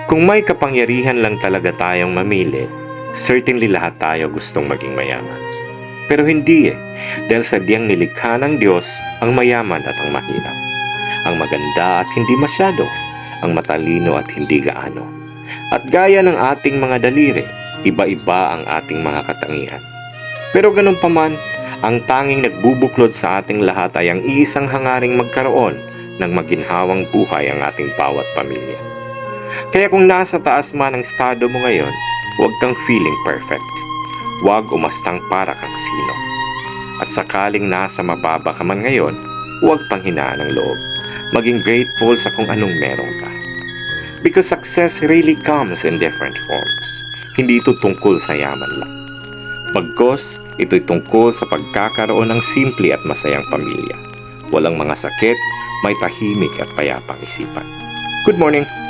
Kung may kapangyarihan lang talaga tayong mamili, certainly lahat tayo gustong maging mayaman. Pero hindi dahil sadyang nilikha ng Diyos ang mayaman at ang mahirap, ang maganda at hindi masyado, ang matalino at hindi gaano. At gaya ng ating mga daliri, iba-iba ang ating mga katangian. Pero ganun pa man, ang tanging nagbubuklod sa ating lahat ay ang iisang hangaring magkaroon ng maginhawang buhay ang ating bawat pamilya. Kaya kung nasa taas man ang estado mo ngayon, huwag kang feeling perfect. Huwag umastang para kang sino. At sakaling nasa mababa ka man ngayon, huwag panghinaan ng loob. Maging grateful sa kung anong meron ka. Because success really comes in different forms. Hindi ito tungkol sa yaman lang. Bagkus, ito'y tungkol sa pagkakaroon ng simple at masayang pamilya. Walang mga sakit, may tahimik at payapang isipan. Good morning!